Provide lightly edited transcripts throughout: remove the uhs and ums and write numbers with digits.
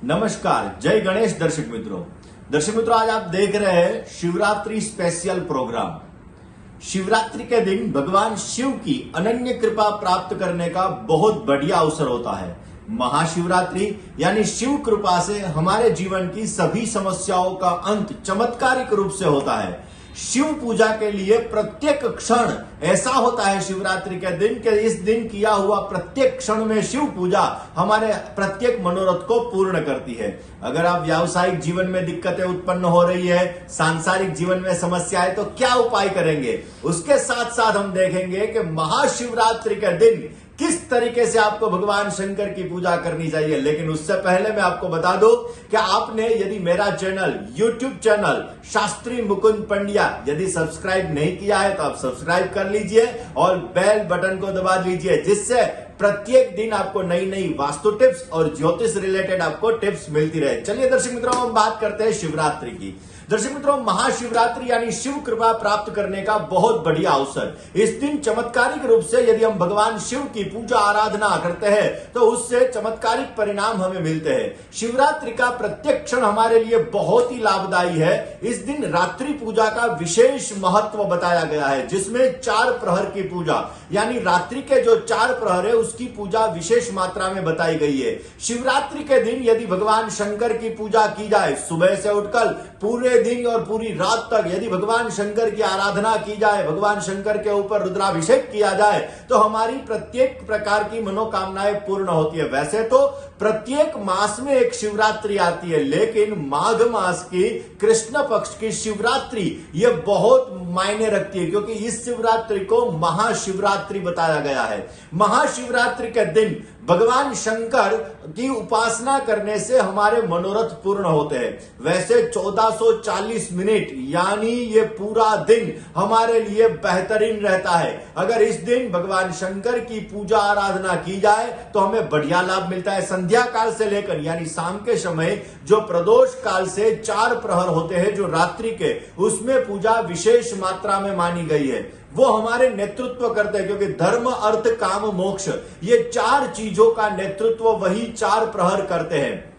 नमस्कार, जय गणेश दर्शक मित्रों आज आप देख रहे हैं शिवरात्रि स्पेशल प्रोग्राम। शिवरात्रि के दिन भगवान शिव की अनन्य कृपा प्राप्त करने का बहुत बढ़िया अवसर होता है। महाशिवरात्रि यानी शिव कृपा से हमारे जीवन की सभी समस्याओं का अंत चमत्कारिक रूप से होता है। शिव पूजा के लिए प्रत्येक क्षण ऐसा होता है शिवरात्रि के दिन कि इस दिन किया हुआ प्रत्येक क्षण में शिव पूजा हमारे प्रत्येक मनोरथ को पूर्ण करती है। अगर आप व्यावसायिक जीवन में दिक्कतें उत्पन्न हो रही है, सांसारिक जीवन में समस्या है, तो क्या उपाय करेंगे, उसके साथ साथ हम देखेंगे कि महाशिवरात्रि के दिन किस तरीके से आपको भगवान शंकर की पूजा करनी चाहिए। लेकिन उससे पहले मैं आपको बता दूं कि आपने यदि मेरा channel YouTube channel Shastri Mukund Pandya यदि सब्सक्राइब नहीं किया है तो आप सब्सक्राइब कर लीजिए और बेल बटन को दबा लीजिए, जिससे प्रत्येक दिन आपको नई नई वास्तु टिप्स और ज्योतिष रिलेटेड आपको टिप्स मिलती रहे। चलिए दर्शक मित्रों, हम बात करते हैं शिवरात्रि की। दर्शक मित्रों, महाशिवरात्रि यानी शिव कृपा प्राप्त करने का बहुत बढ़िया अवसर। इस दिन चमत्कारिक रूप से यदि हम भगवान शिव की पूजा आराधना करते हैं तो उससे चमत्कारिक परिणाम हमें मिलते हैं। शिवरात्रि का प्रत्येक क्षण हमारे लिए बहुत ही लाभदायी है। इस दिन रात्रि पूजा का विशेष महत्व बताया गया है, जिसमें 4 प्रहर की पूजा यानी रात्रि के जो 4 प्रहर है उसकी पूजा विशेष मात्रा में बताई गई है। शिवरात्रि के दिन यदि भगवान शंकर की पूजा की जाए, सुबह से उठकर पूरे दिन और पूरी रात तक यदि भगवान शंकर की आराधना की जाए, भगवान शंकर के ऊपर रुद्राभिषेक किया जाए, तो हमारी प्रत्येक प्रकार की मनोकामनाएं पूर्ण होती है। वैसे तो प्रत्येक मास में एक शिवरात्रि आती है, लेकिन माघ मास की कृष्ण पक्ष की शिवरात्रि ये बहुत मायने रखती है, क्योंकि इस शिवरात्रि को महाशिवरात्रि बताया गया है। महाशिवरात्रि के दिन भगवान शंकर की उपासना करने से हमारे मनोरथ पूर्ण होते हैं। वैसे 1440 मिनट यानी ये पूरा दिन हमारे लिए बेहतरीन रहता है। अगर इस दिन भगवान शंकर की पूजा आराधना की जाए तो हमें बढ़िया लाभ मिलता है। संध्या काल से लेकर यानी शाम के समय जो प्रदोष काल से 4 प्रहर होते हैं जो रात्रि के, उसमें पूजा विशेष मात्रा में मानी गई है। वो हमारे नेतृत्व करते हैं, क्योंकि धर्म अर्थ काम मोक्ष ये 4 चीजों का नेतृत्व वही 4 प्रहर करते हैं।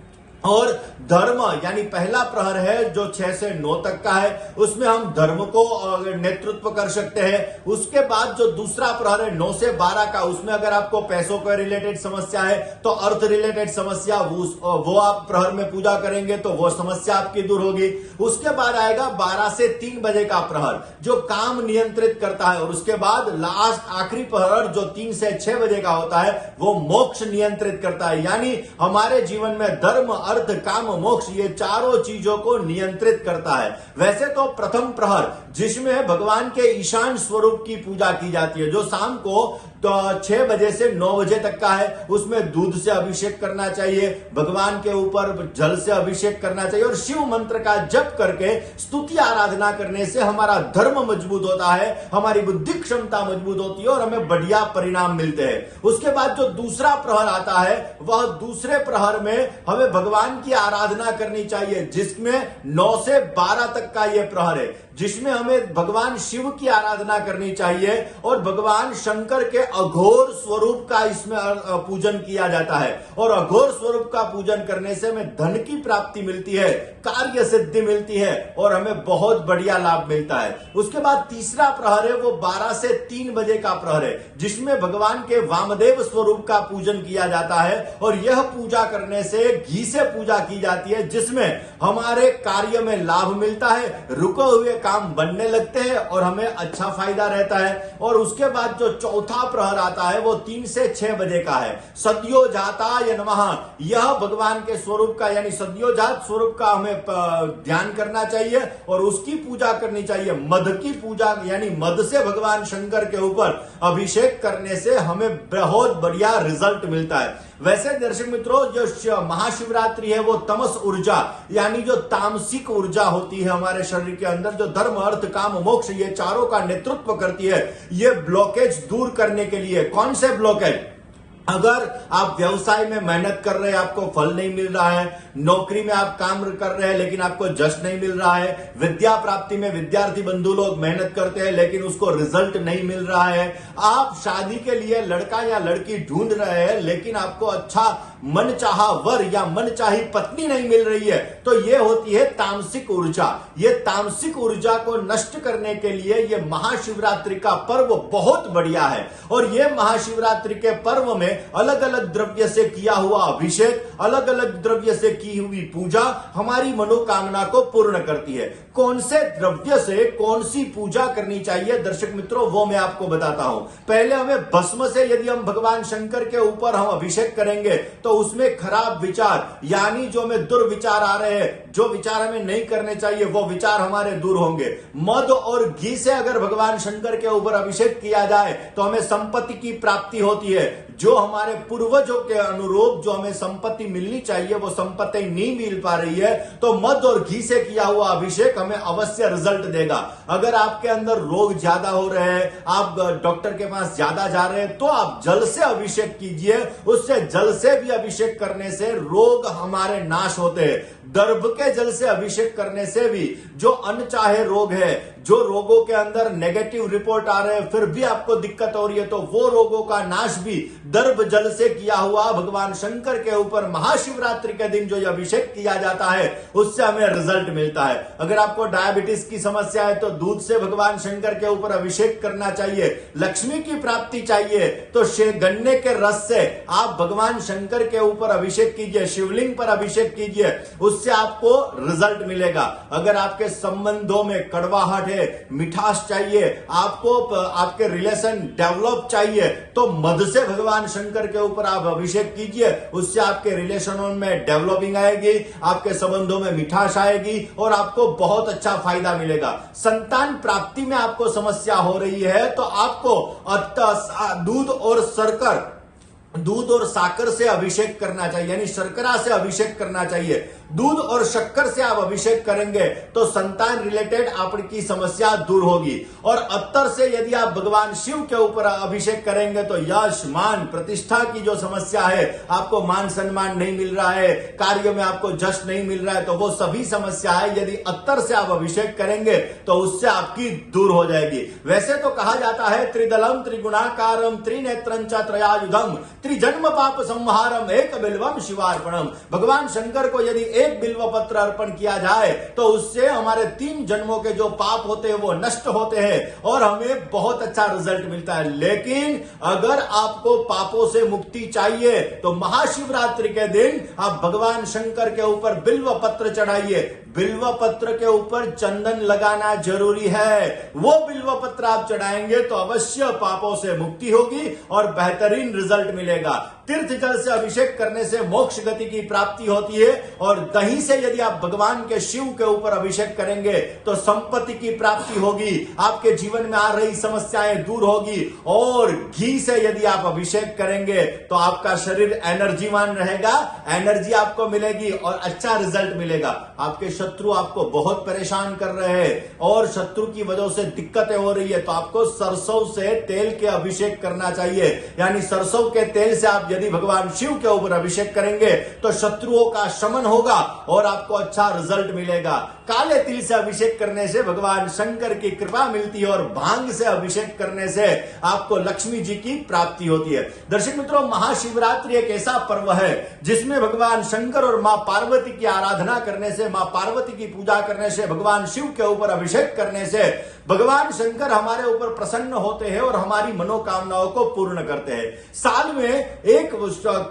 और धर्म यानी पहला प्रहर है जो 6 से 9 तक का है, उसमें हम धर्म को नेतृत्व कर सकते हैं। उसके बाद जो दूसरा प्रहर है 9 से 12 का, उसमें अगर आपको पैसों के रिलेटेड समस्या है तो अर्थ रिलेटेड समस्या वो आप प्रहर में पूजा करेंगे तो वो समस्या आपकी दूर होगी। उसके बाद आएगा 12 से 3 बजे का प्रहर जो काम नियंत्रित करता है, और उसके बाद लास्ट आखिरी प्रहर जो 3 से 6 बजे का होता है वो मोक्ष नियंत्रित करता है। यानी हमारे जीवन में धर्म अर्थ काम मोक्ष ये चारों चीजों को नियंत्रित करता है। वैसे तो प्रथम प्रहर जिसमें भगवान के ईशान स्वरूप की पूजा की जाती है, जो शाम को तो 6 बजे से 9 बजे तक का है, उसमें दूध से अभिषेक करना चाहिए, भगवान के ऊपर जल से अभिषेक करना चाहिए और शिव मंत्र का जप करके स्तुति आराधना करने से हमारा धर्म मजबूत होता है, हमारी बुद्धि क्षमता मजबूत होती है और हमें बढ़िया परिणाम मिलते हैं। उसके बाद जो दूसरा प्रहर आता है वह दूसरे प्रहर में हमें भगवान की आराधना करनी चाहिए, जिसमें 9 से 12 तक का यह प्रहर है, जिसमें हमें भगवान शिव की आराधना करनी चाहिए और भगवान शंकर के अघोर स्वरूप का इसमें पूजन किया जाता है। और अघोर स्वरूप का पूजन करने से हमें धन की प्राप्ति मिलती है, कार्य सिद्धि मिलती है और हमें बहुत बढ़िया लाभ मिलता है। उसके बाद तीसरा प्रहर है वो 12 से 3 बजे का प्रहर है, जिसमें भगवान के वामदेव स्वरूप का पूजन किया जाता है और यह पूजा करने से घी से पूजा की जाती है, जिसमें हमारे कार्य में लाभ मिलता है, रुके हुए काम बनने लगते हैं और हमें अच्छा फायदा रहता है। और उसके बाद जो चौथा प्रहर आता है वो 3 से 6 बजे का है, सद्योजाताय नमः। यह भगवान के स्वरूप का यानी सद्योजात स्वरूप का हमें ध्यान करना चाहिए और उसकी पूजा करनी चाहिए। मध की पूजा यानी मध से भगवान शंकर के ऊपर अभिषेक करने से हमें बहुत बढ़िया रिजल्ट मिलता है। वैसे दर्शक मित्रों, जो महाशिवरात्रि है वो तमस ऊर्जा यानी जो तामसिक ऊर्जा होती है हमारे शरीर के अंदर, जो धर्म अर्थ काम मोक्ष ये चारों का नेतृत्व करती है, ये ब्लॉकेज दूर करने के लिए। कौन से ब्लॉकेज? अगर आप व्यवसाय में मेहनत कर रहे हैं, आपको फल नहीं मिल रहा है, नौकरी में आप काम कर रहे हैं लेकिन आपको जश नहीं मिल रहा है, विद्या प्राप्ति में विद्यार्थी बंधु लोग मेहनत करते हैं लेकिन उसको रिजल्ट नहीं मिल रहा है, आप शादी के लिए लड़का या लड़की ढूंढ रहे हैं लेकिन आपको अच्छा मनचाहा वर या मनचाही पत्नी नहीं मिल रही है, तो ये होती है तामसिक ऊर्जा। ये तामसिक ऊर्जा को नष्ट करने के लिए ये महाशिवरात्रि का पर्व बहुत बढ़िया है। और ये महाशिवरात्रि के पर्व में अलग अलग द्रव्य से किया हुआ अभिषेक, अलग अलग द्रव्य से की हुई पूजा हमारी मनोकामना को पूर्ण करती है। कौन से द्रव्य से कौन सी पूजा करनी चाहिए दर्शक मित्रों, वो मैं आपको बताता हूं। पहले हमें भस्म से यदि हम भगवान शंकर के ऊपर हम अभिषेक करेंगे तो उसमें खराब विचार यानी जो हमें दुर्विचार आ रहे हैं, जो विचार हमें नहीं करने चाहिए, वो विचार हमारे दूर होंगे। मध और घी से अगर भगवान शंकर के ऊपर अभिषेक किया जाए तो हमें संपत्ति की प्राप्ति होती है। जो हमारे पूर्वजों के अनुरूप जो हमें संपत्ति मिलनी चाहिए वो संपत्ति नहीं मिल पा रही है, तो मध और घी से किया हुआ अभिषेक हमें अवश्य रिजल्ट देगा। अगर आपके अंदर रोग ज्यादा हो रहे हैं, आप डॉक्टर के पास ज्यादा जा रहे हैं, तो आप जल से अभिषेक कीजिए। उससे जल से भी अभिषेक करने से रोग हमारे नाश होते हैं। दर्भ के जल से अभिषेक करने से भी जो अनचाहे रोग है, जो रोगों के अंदर नेगेटिव रिपोर्ट आ रहे हैं फिर भी आपको दिक्कत हो रही है, तो वो रोगों का नाश भी दर्भ जल से किया हुआ भगवान शंकर के ऊपर महाशिवरात्रि के दिन जो अभिषेक किया जाता है उससे हमें रिजल्ट मिलता है। अगर आपको डायबिटीज की समस्या है तो दूध से भगवान शंकर के ऊपर अभिषेक करना चाहिए। लक्ष्मी की प्राप्ति चाहिए तो गन्ने के रस से आप भगवान शंकर के ऊपर अभिषेक कीजिए, शिवलिंग पर अभिषेक कीजिए, उससे आपको रिजल्ट मिलेगा। अगर आपके संबंधों में कड़वाहट है, मिठास चाहिए, आपको आपके रिलेशन डेवलप चाहिए, तो मध से भगवान शंकर के ऊपर आप अभिषेक कीजिए। उससे आपके रिलेशनों में डेवलपिंग आएगी, आपके संबंधों में मिठास आएगी और आपको बहुत अच्छा फायदा मिलेगा। संतान प्राप्ति में आपको समस्या हो रही है तो आपको दूध और साकर से अभिषेक करना चाहिए, यानी शर्करा से अभिषेक करना चाहिए। दूध और शक्कर से आप अभिषेक करेंगे तो संतान रिलेटेड आपकी समस्या दूर होगी। और अत्तर से यदि आप भगवान शिव के ऊपर अभिषेक करेंगे तो यश, मान, प्रतिष्ठा की जो समस्या है, आपको मान सम्मान नहीं मिल रहा है, कार्य में आपको जश नहीं मिल रहा है, तो वो सभी समस्या है यदि अत्तर से आप अभिषेक करेंगे तो उससे आपकी दूर हो जाएगी। वैसे तो कहा जाता है त्रिदलम त्रिगुणाकारम त्रिनेत्रं च त्रयायुधम त्रिजन्म पाप संहारम एक बिल्वम शिवार्पणम। भगवान शंकर को यदि एक बिल्व पत्र अर्पण किया जाए तो उससे हमारे 3 जन्मों के जो पाप होते हैं वो नष्ट होते हैं और हमें बहुत अच्छा रिजल्ट मिलता है। लेकिन अगर आपको पापों से मुक्ति चाहिए तो महाशिवरात्रि के दिन आप भगवान शंकर के ऊपर बिल्व पत्र चढ़ाइए। बिल्व पत्र के ऊपर चंदन लगाना जरूरी है। वो बिल्व पत्र आप चढ़ाएंगे तो अवश्य पापों से मुक्ति होगी और बेहतरीन रिजल्ट मिलेगा। तीर्थ जल से अभिषेक करने से मोक्ष गति की प्राप्ति होती है और दही से यदि आप भगवान के शिव के ऊपर अभिषेक करेंगे तो संपत्ति की प्राप्ति होगी, आपके जीवन में आ रही समस्याएं दूर होगी। और घी से यदि आप अभिषेक करेंगे तो आपका शरीर एनर्जीवान रहेगा, एनर्जी आपको मिलेगी और अच्छा रिजल्ट मिलेगा। आपके शत्रु आपको बहुत परेशान कर रहे हैं और शत्रु की वजह से दिक्कतें हो रही है तो आपको सरसों से तेल के अभिषेक करना चाहिए। यानी सरसों के तेल से आप यदि भगवान शिव के ऊपर अभिषेक करेंगे तो शत्रुओं का शमन होगा और आपको अच्छा रिजल्ट मिलेगा। काले तिल से अभिषेक करने से भगवान शंकर की कृपा मिलती है और भांग से अभिषेक करने से आपको लक्ष्मी जी की प्राप्ति होती है। दर्शक मित्रों, महाशिवरात्रि एक ऐसा पर्व है जिसमें भगवान शंकर और मां पार्वती की आराधना करने से, मां पार्वती की पूजा करने से, भगवान शिव के ऊपर अभिषेक करने से भगवान शंकर हमारे ऊपर प्रसन्न होते हैं और हमारी मनोकामनाओं को पूर्ण करते हैं। साल में एक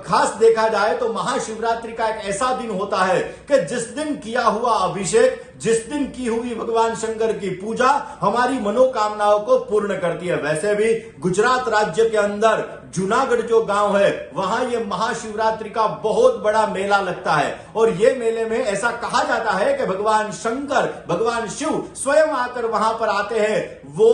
खास देखा जाए तो महाशिवरात्रि का एक ऐसा दिन होता है कि जिस दिन किया हुआ अभिषेक, जिस दिन की हुई भगवान शंकर की पूजा हमारी मनोकामनाओं को पूर्ण करती है। वैसे भी गुजरात राज्य के अंदर जूनागढ़ जो गांव है वहां ये महाशिवरात्रि का बहुत बड़ा मेला लगता है और ये मेले में ऐसा कहा जाता है कि भगवान शंकर, भगवान शिव स्वयं आकर वहां पर आते हैं। वो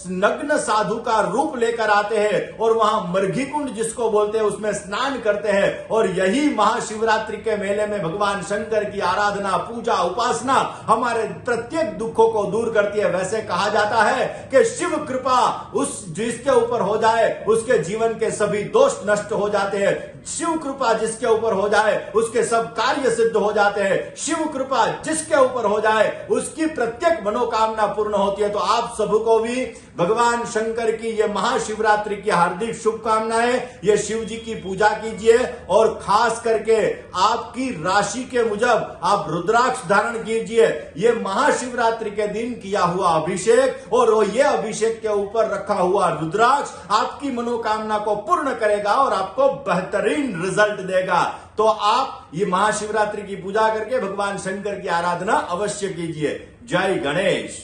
नग्न साधु का रूप लेकर आते हैं और वहां मरघी कुंड जिसको बोलते हैं उसमें स्नान करते हैं और यही महाशिवरात्रि के मेले में भगवान शंकर की आराधना, पूजा, उपासना हमारे प्रत्येक दुखों को दूर करती है। वैसे कहा जाता है कि शिव कृपा उस जिसके ऊपर हो जाए उसके जीवन के सभी दोष नष्ट हो जाते हैं। शिव कृपा जिसके ऊपर हो जाए उसके सब कार्य सिद्ध हो जाते हैं। शिव कृपा जिसके ऊपर हो जाए उसकी प्रत्येक मनोकामना पूर्ण होती है। तो आप सबको भी भगवान शंकर की ये महाशिवरात्रि की हार्दिक शुभकामनाएं। ये शिव जी की पूजा कीजिए और खास करके आपकी राशि के मुजब आप रुद्राक्ष धारण कीजिए। ये महाशिवरात्रि के दिन किया हुआ अभिषेक और ये अभिषेक के ऊपर रखा हुआ रुद्राक्ष आपकी मनोकामना को पूर्ण करेगा और आपको बेहतरीन रिजल्ट देगा। तो आप ये महाशिवरात्रि की पूजा करके भगवान शंकर की आराधना अवश्य कीजिए। जय गणेश।